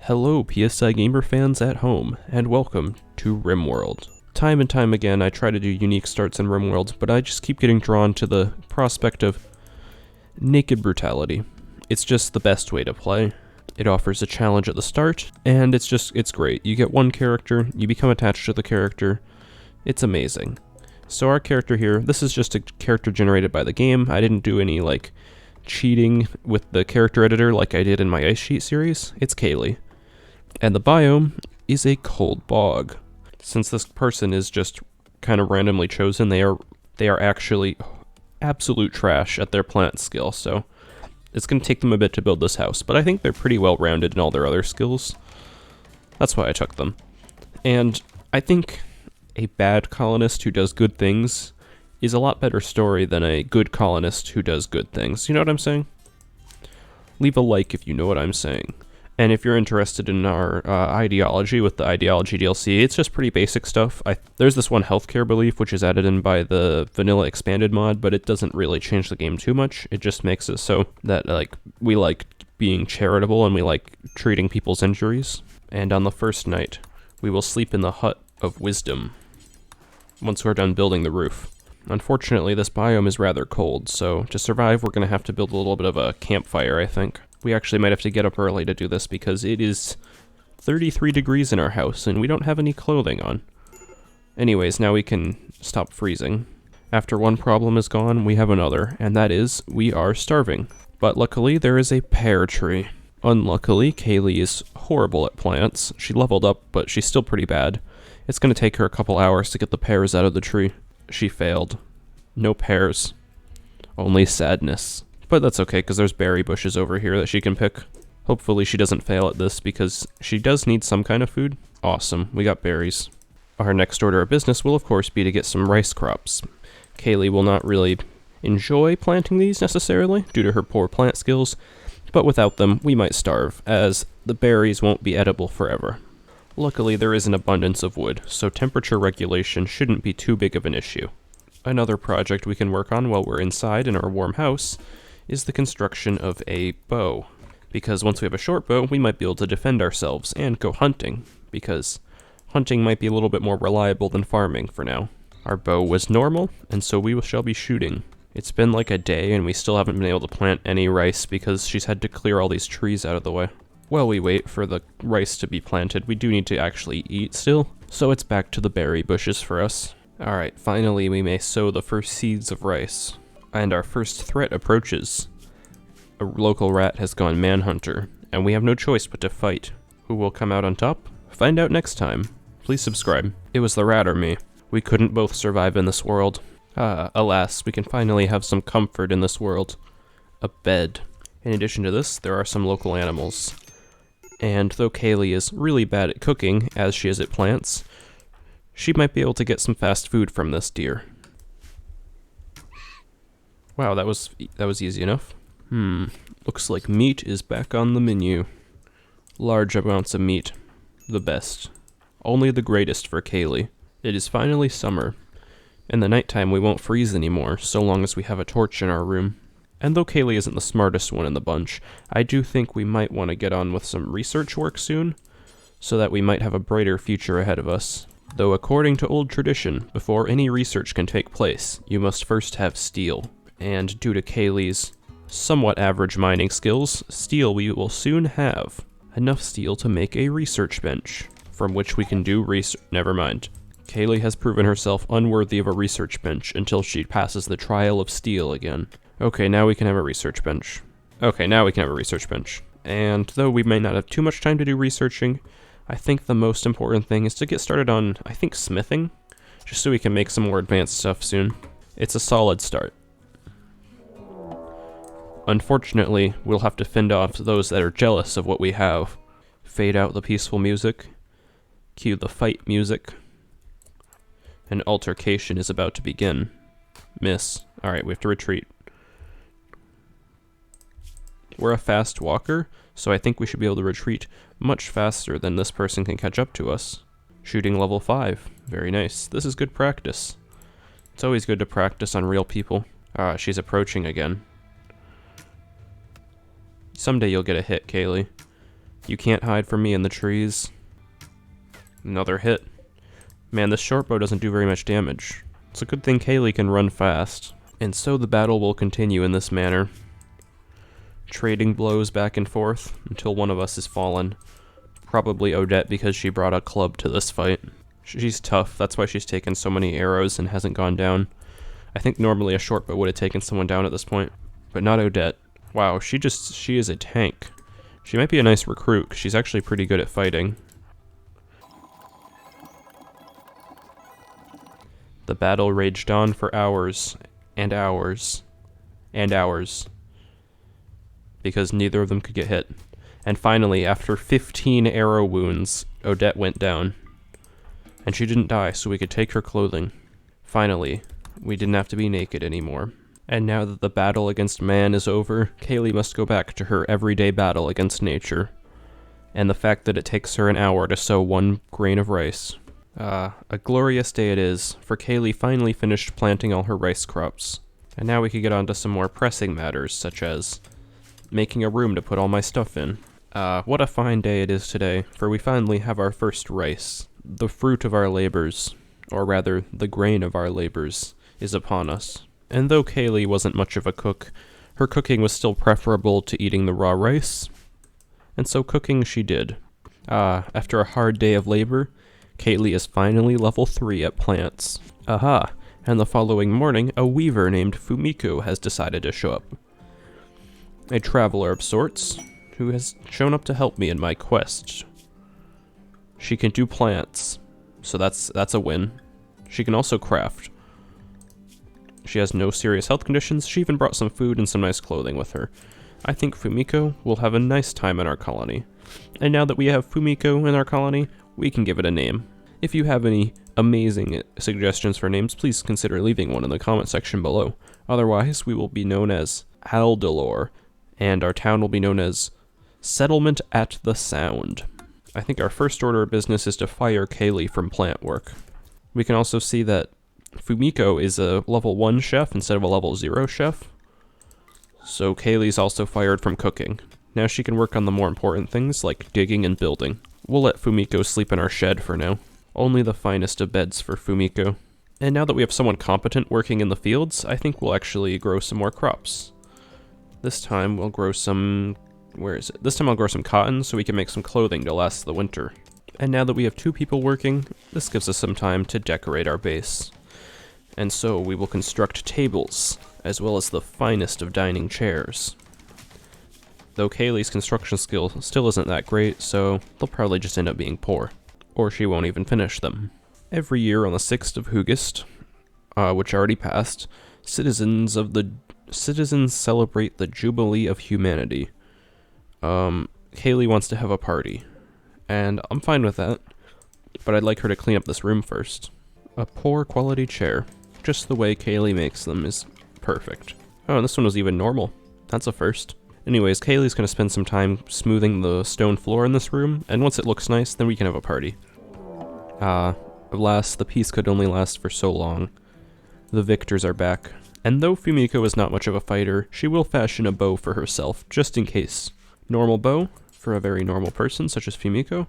Hello PSI gamer fans at home, and welcome to Rimworld. Time and time again I try to do unique starts in Rimworld, but I just keep getting drawn to the prospect of naked brutality. It's just the best way to play. It offers a challenge at the start, and it's great. You get one character, you become attached to the character. It's amazing. So our character here, this is just a character generated by the game. I didn't do any cheating with the character editor like I did in my Ice Sheet series. It's Kaylee. And the biome is a cold bog. Since this person is just kind of randomly chosen, they are actually absolute trash at their plant skill, so it's going to take them a bit to build this house, but I think they're pretty well rounded in all their other skills. That's why I took them. And I think a bad colonist who does good things is a lot better story than a good colonist who does good things. You know what I'm saying? Leave a like if you know what I'm saying. And if you're interested in our ideology with the ideology DLC, it's just pretty basic stuff. There's this one healthcare belief which is added in by the vanilla expanded mod, but it doesn't really change the game too much. It just makes it so that we like being charitable and we like treating people's injuries. And on the first night, we will sleep in the hut of wisdom once we're done building the roof. Unfortunately, this biome is rather cold, so to survive we're going to have to build a little bit of a campfire, I think. We actually might have to get up early to do this because it is 33 degrees in our house and we don't have any clothing on. Anyways, now we can stop freezing. After one problem is gone, we have another, and that is, we are starving. But luckily, there is a pear tree. Unluckily, Kaylee is horrible at plants. She leveled up, but she's still pretty bad. It's going to take her a couple hours to get the pears out of the tree. She failed. No pears. Only sadness. But that's okay, because there's berry bushes over here that she can pick. Hopefully she doesn't fail at this, because she does need some kind of food. Awesome, we got berries. Our next order of business will of course be to get some rice crops. Kaylee will not really enjoy planting these necessarily, due to her poor plant skills, but without them we might starve, as the berries won't be edible forever. Luckily there is an abundance of wood, so temperature regulation shouldn't be too big of an issue. Another project we can work on while we're inside in our warm house is the construction of a bow, because once we have a short bow, we might be able to defend ourselves and go hunting, because hunting might be a little bit more reliable than farming for now. Our bow was normal, and so we shall be shooting. It's been like a day, and we still haven't been able to plant any rice because she's had to clear all these trees out of the way. While we wait for the rice to be planted, we do need to actually eat still, so it's back to the berry bushes for us. Alright, finally we may sow the first seeds of rice. And our first threat approaches. A local rat has gone manhunter, and we have no choice but to fight. Who will come out on top? Find out next time. Please subscribe. It was the rat or me. We couldn't both survive in this world. Alas, we can finally have some comfort in this world. A bed. In addition to this, there are some local animals. And though Kaylee is really bad at cooking, as she is at plants, she might be able to get some fast food from this deer. Wow, that was easy enough. Looks like meat is back on the menu. Large amounts of meat. The best. Only the greatest for Kaylee. It is finally summer. In the nighttime we won't freeze anymore, so long as we have a torch in our room. And though Kaylee isn't the smartest one in the bunch, I do think we might want to get on with some research work soon, so that we might have a brighter future ahead of us. Though according to old tradition, before any research can take place, you must first have steel. And due to Kaylee's somewhat average mining skills, we will soon have enough steel to make a research bench, from which we can do never mind. Kaylee has proven herself unworthy of a research bench until she passes the trial of steel again. Okay, now we can have a research bench. And though we may not have too much time to do researching, I think the most important thing is to get started on, smithing, just so we can make some more advanced stuff soon. It's a solid start. Unfortunately, we'll have to fend off those that are jealous of what we have. Fade out the peaceful music. Cue the fight music. An altercation is about to begin. Miss. Alright, we have to retreat. We're a fast walker, so I think we should be able to retreat much faster than this person can catch up to us. Shooting level 5. Very nice. This is good practice. It's always good to practice on real people. She's approaching again. Someday you'll get a hit, Kaylee. You can't hide from me in the trees. Another hit. Man, this short bow doesn't do very much damage. It's a good thing Kaylee can run fast. And so the battle will continue in this manner. Trading blows back and forth until one of us is fallen. Probably Odette because she brought a club to this fight. She's tough, that's why she's taken so many arrows and hasn't gone down. I think normally a short bow would have taken someone down at this point, but not Odette. Wow, she is a tank. She might be a nice recruit, 'cause she's actually pretty good at fighting. The battle raged on for hours, and hours, and hours, because neither of them could get hit. And finally, after 15 arrow wounds, Odette went down. And she didn't die, so we could take her clothing. Finally, we didn't have to be naked anymore. And now that the battle against man is over, Kaylee must go back to her everyday battle against nature. And the fact that it takes her an hour to sow 1 grain of rice. A glorious day it is, for Kaylee finally finished planting all her rice crops. And now we could get on to some more pressing matters, such as making a room to put all my stuff in. What a fine day it is today, for we finally have our first rice. The fruit of our labors, or rather, the grain of our labors, is upon us. And though Kaylee wasn't much of a cook, her cooking was still preferable to eating the raw rice, and so cooking she did. After a hard day of labor, Kaylee is finally level 3 at plants. Aha! And the following morning, a weaver named Fumiko has decided to show up. A traveler of sorts, who has shown up to help me in my quest. She can do plants, so that's a win. She can also craft. She has no serious health conditions. She even brought some food and some nice clothing with her. I think Fumiko will have a nice time in our colony. And now that we have Fumiko in our colony, we can give it a name. If you have any amazing suggestions for names, please consider leaving one in the comment section below. Otherwise, we will be known as Aldalore, and our town will be known as Settlement at the Sound. I think our first order of business is to fire Kaylee from plant work. We can also see that Fumiko is a level 1 chef instead of a level 0 chef. So Kaylee's also fired from cooking. Now she can work on the more important things like digging and building. We'll let Fumiko sleep in our shed for now. Only the finest of beds for Fumiko. And now that we have someone competent working in the fields, I think we'll actually grow some more crops. This time we'll grow some... where is it? This time I'll grow some cotton so we can make some clothing to last the winter. And now that we have 2 people working, this gives us some time to decorate our base. And so we will construct tables, as well as the finest of dining chairs. Though Kaylee's construction skill still isn't that great, so they'll probably just end up being poor. Or she won't even finish them. Every year on the 6th of Hugest, which already passed, citizens celebrate the Jubilee of Humanity. Kaylee wants to have a party, and I'm fine with that, but I'd like her to clean up this room first. A poor quality chair, just the way Kaylee makes them, is perfect. Oh, and this one was even normal. That's a first. Anyways, Kaylee's gonna spend some time smoothing the stone floor in this room, and once it looks nice, then we can have a party. Alas, the peace could only last for so long. The victors are back, and though Fumiko is not much of a fighter, she will fashion a bow for herself, just in case. Normal bow, for a very normal person, such as Fumiko.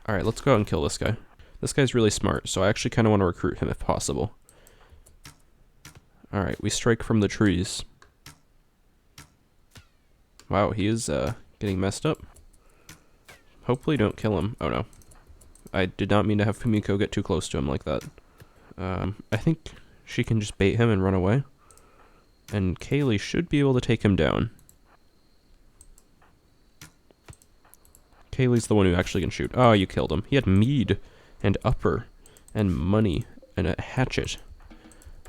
Alright, let's go out and kill this guy. This guy's really smart, so I actually kind of want to recruit him if possible. Alright, we strike from the trees. Wow, he is getting messed up. Hopefully don't kill him. Oh no. I did not mean to have Fumiko get too close to him like that. I think she can just bait him and run away. And Kaylee should be able to take him down. Kaylee's the one who actually can shoot. Oh, you killed him. He had mead and upper and money and a hatchet.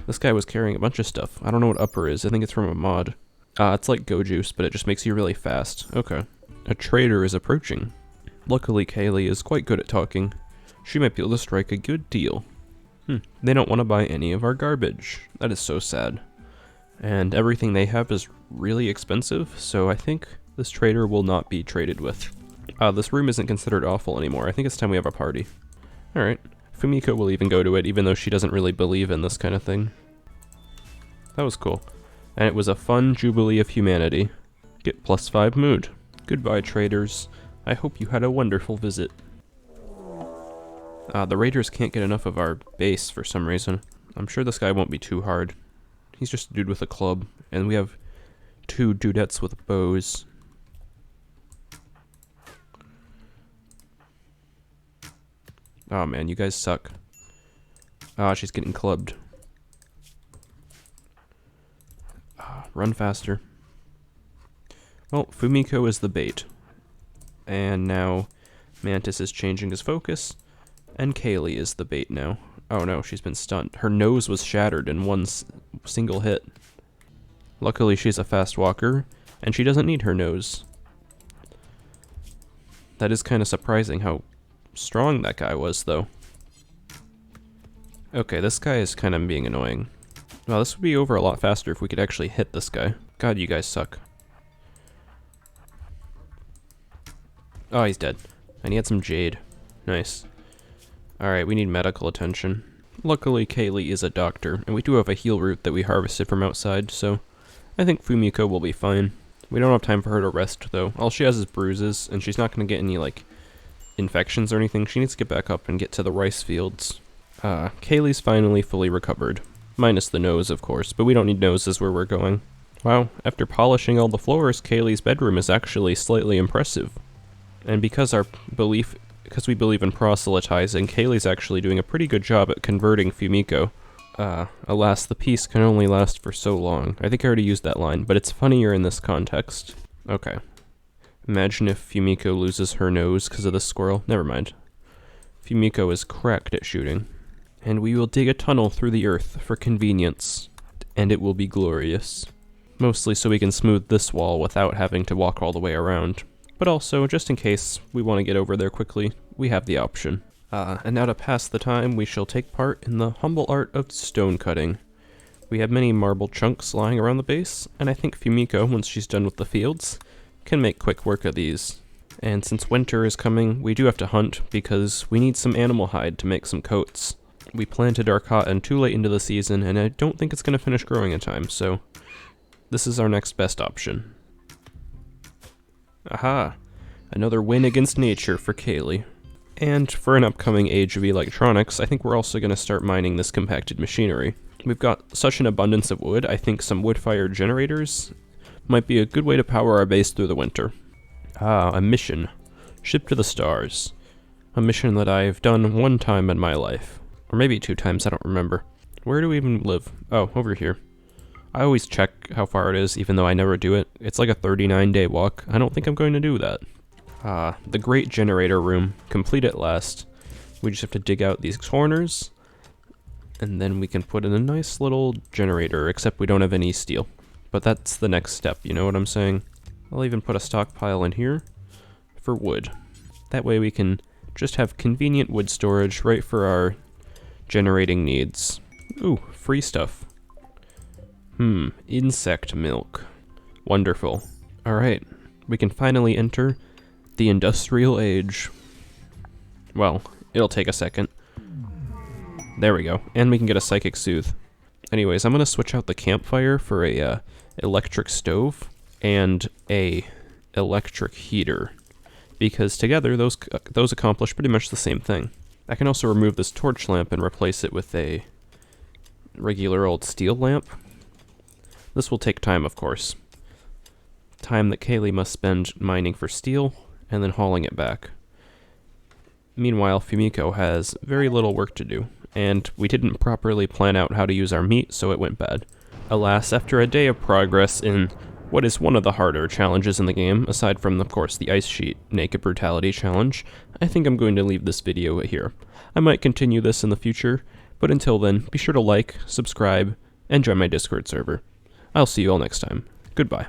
This guy was carrying a bunch of stuff. I don't know what upper is. I think it's from a mod. It's like Go Juice, but it just makes you really fast. Okay. A trader is approaching. Luckily, Kaylee is quite good at talking. She might be able to strike a good deal. They don't want to buy any of our garbage. That is so sad. And everything they have is really expensive, so I think this trader will not be traded with. This room isn't considered awful anymore. I think it's time we have a party. Alright. Fumiko will even go to it, even though she doesn't really believe in this kind of thing. That was cool. And it was a fun Jubilee of Humanity. Get +5 mood. Goodbye, traders. I hope you had a wonderful visit. The raiders can't get enough of our base for some reason. I'm sure this guy won't be too hard. He's just a dude with a club, and we have 2 dudettes with bows. Oh man, you guys suck. Ah, she's getting clubbed. Run faster. Well, Fumiko is the bait. And now Mantis is changing his focus, and Kaylee is the bait now. Oh no, she's been stunned. Her nose was shattered in one single hit. Luckily she's a fast walker, and she doesn't need her nose. That is kind of surprising how strong that guy was, though. Okay, this guy is kind of being annoying. Well, this would be over a lot faster if we could actually hit this guy. God, you guys suck. Oh, he's dead. And he had some jade. Nice. Alright, we need medical attention. Luckily, Kaylee is a doctor, and we do have a heal root that we harvested from outside, so I think Fumiko will be fine. We don't have time for her to rest, though. All she has is bruises, and she's not going to get any, like, infections or anything. She needs to get back up and get to the rice fields. Kaylee's finally fully recovered. Minus the nose, of course, but we don't need noses where we're going. Wow, after polishing all the floors, Kaylee's bedroom is actually slightly impressive. And because we believe in proselytizing, Kaylee's actually doing a pretty good job at converting Fumiko. Alas, the peace can only last for so long. I think I already used that line, but it's funnier in this context. Okay. Imagine if Fumiko loses her nose because of this squirrel. Never mind. Fumiko is cracked at shooting. And we will dig a tunnel through the earth for convenience. And it will be glorious. Mostly so we can smooth this wall without having to walk all the way around. But also, just in case we want to get over there quickly, we have the option. And now to pass the time, we shall take part in the humble art of stone cutting. We have many marble chunks lying around the base, and I think Fumiko, once she's done with the fields, can make quick work of these. And since winter is coming, we do have to hunt, because we need some animal hide to make some coats. We planted our cotton too late into the season, and I don't think it's going to finish growing in time, so this is our next best option. Aha! Another win against nature for Kaylee. And for an upcoming age of electronics, I think we're also going to start mining this compacted machinery. We've got such an abundance of wood, I think some wood-fired generators might be a good way to power our base through the winter. Ah, a mission. Ship to the stars. A mission that I've done one time in my life. Or maybe 2 times, I don't remember. Where do we even live? Oh, over here. I always check how far it is, even though I never do it. It's like a 39-day walk. I don't think I'm going to do that. The great generator room, complete at last. We just have to dig out these corners, and then we can put in a nice little generator, except we don't have any steel. But that's the next step, you know what I'm saying? I'll even put a stockpile in here for wood. That way we can just have convenient wood storage right for our generating needs. Ooh, free stuff. Insect milk. Wonderful. Alright, we can finally enter the industrial age. Well, it'll take a second. There we go. And we can get a psychic soothe. Anyways, I'm gonna switch out the campfire for a electric stove and a electric heater, because together those accomplish pretty much the same thing. I can also remove this torch lamp and replace it with a regular old steel lamp. This will take time, of course. Time that Kaylee must spend mining for steel and then hauling it back. Meanwhile, Fumiko has very little work to do, and we didn't properly plan out how to use our meat, so it went bad. Alas, after a day of progress in what is one of the harder challenges in the game, aside from, of course, the Ice Sheet Naked Brutality challenge, I think I'm going to leave this video here. I might continue this in the future, but until then, be sure to like, subscribe, and join my Discord server. I'll see you all next time. Goodbye.